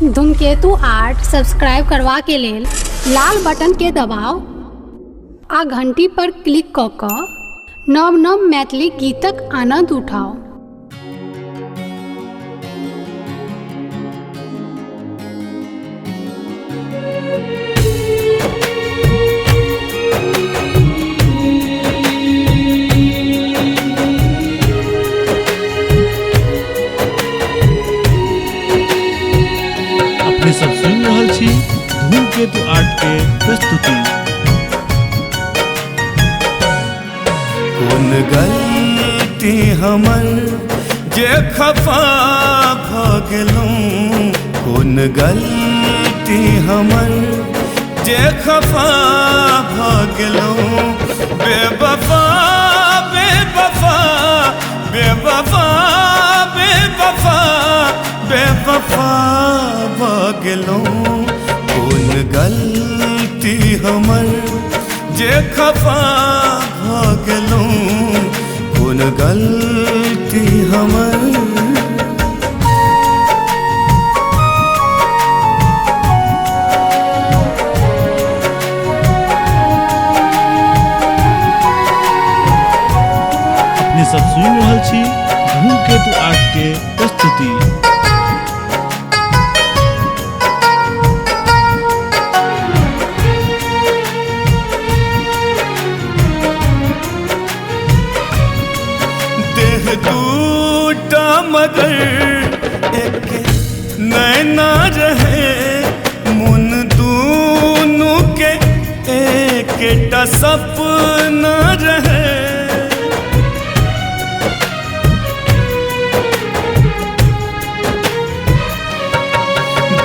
धूमकेतु art subscribe करवा के लेल लाल बटन के दबाउ आ घंटी पर क्लिक कऽ कऽ नव नव मैथिली गीतक आनंद उठाउ। अपने सब सुन रहल छी धूमकेतु आर्ट के प्रस्तुति। कोन गलती हमर जे खफा भ गेलहुँ, कोन गलती हमर जे खफा भ गेलहुँ। बेवफा बेवफा बेवफा बेवफा बेवफा भ गेलहुँ। कोन गलती हमर जे खफा भ गेलहुँ, कोन गलती हमर। अपने सब सुन रहल छी धूमकेतु आर्ट के प्रस्तुति। देह टूटा मगर एक नैना रहे, मुन दूनु के एकटा सपना रहे।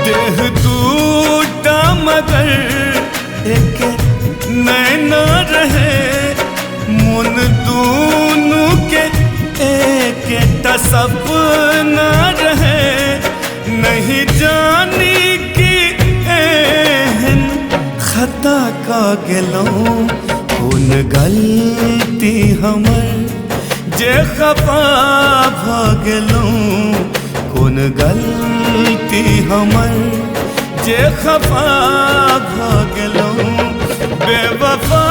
देह टूटा मगर एक नैना रहे, मुन दूनु के एकटा सपना रहे। नहीं जानी कि एहन खता का गेलहुँ, कोन गलती हमर जे खफा भ गेलहुँ। कोन गलती हमर जे खफा भ गेलहुँ। बेवफा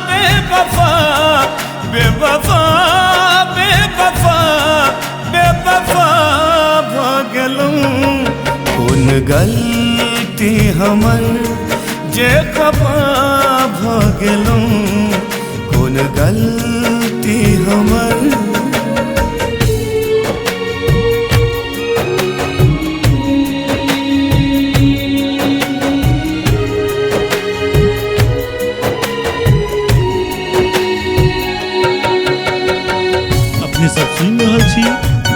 बेवफा बेवफा बेवफा बेवफा भ गेलहुँ। कोन गलती हमर जे खफा भ गेलहुँ, कोन गलती हमर। अपने सब सुन रहल छी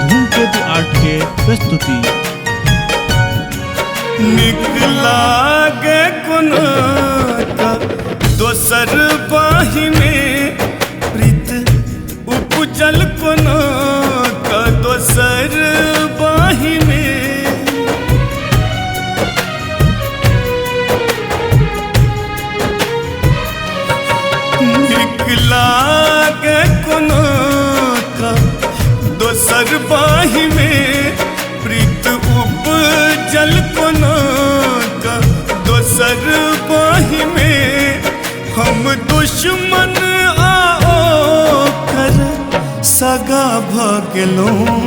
धूमकेतु आर्ट के प्रस्तुति। नीक लागे कोनो दोसर बाही में प्रीत उपजल, कोनो दोसर बाही में। नीक लागे कोनो दोसर बाही में प्रीत उपजल, कोनो दोसर बाही में। हम दुश्मन आओ कर सगा भ गेलहुँ।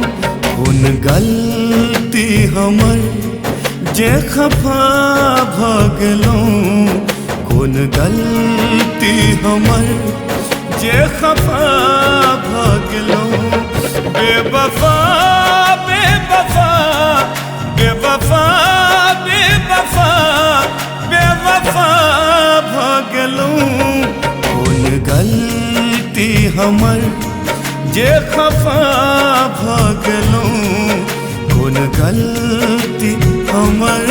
कोन गलती हमर जे खफा भ गेलहुँ, कोन गलती हमर जे खफा भ गेलहुँ। बेवफा बेवफा बेवफा बेवफा बेवफा भ गेलहुँ। कोन गलती हमर जे खफा भ गेलहुँ, कोन गलती हमर।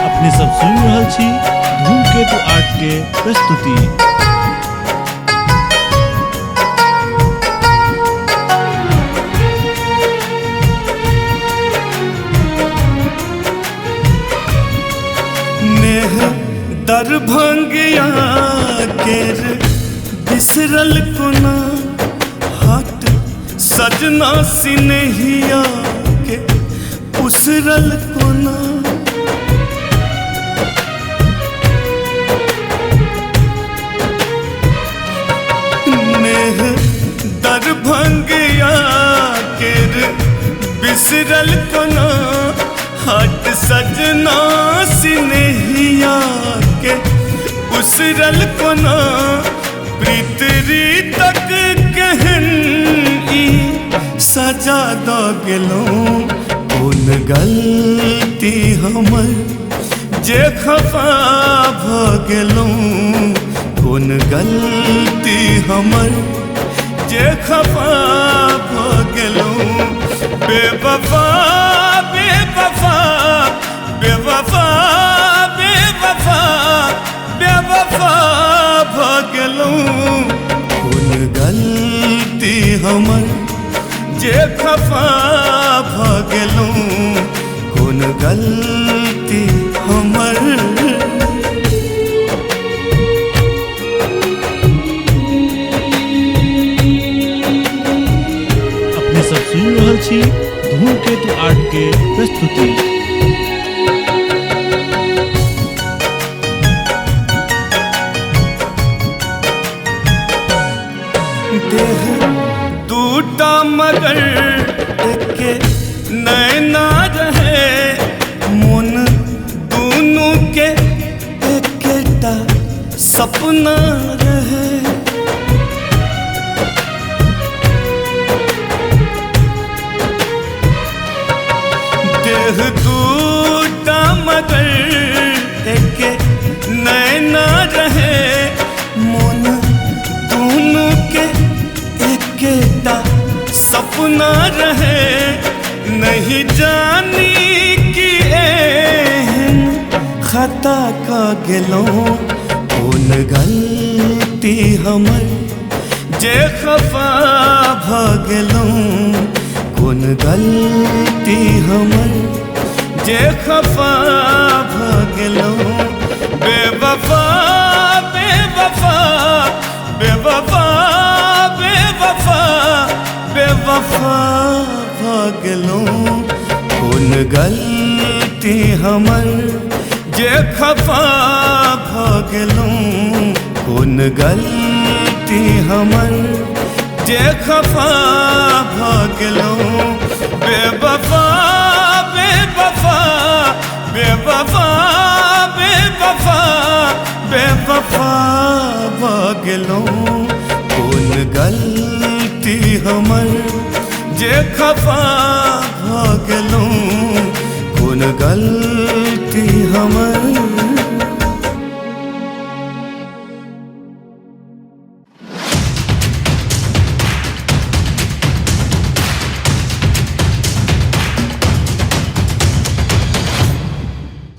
अपने सब सुन रहल छी धूमकेतु आर्ट के प्रस्तुति। दरभंगिया केर बिसरल कोना हाट सजना सिनेहिया के उसरल कोना नेह दरभंगिया केर बिसरल कोना हाट सजना सिनेहिया के उसरल कोना प्रीतरी तक कहन ई सजा द गेलौं कोन गलती हमर जे खफा भ गेलौं कोन गलती हमर जे खफा भ गेलौं बेवफा बेवफा बेवफा बेवफा बेवफा भ गेलौं कोन गलती हमर जे खफा भ गेलौं कोन गलती हमर अपने सब सुनि रहल छी धूमकेतु आर्ट के प्रस्तुति। देह टूटा मगर एके नैना रहे मन दोनों के एकेटा सपना रहे देह टूटा मगर एके नैना रहे मन दोनों के एकेटा सपना रहे नहीं जानी कि एहन खता का गेलौं कोन गलती हमर जे खफा भ गेलौं कोन गलती हमर जे खफा भ गेलौं बेवफा बेवफा बेवफा बेवफा बेवफा भ गेलौं कोन गलती हमर जे खफा भ गेलौं कोन गलती हमर जे खफा भ गेलौं बेवफा बेवफा बेवफा बेवफा बेवफा भ गेलौं कोन गलती हमर जे खफा भ गेलौं कोन गलती हमर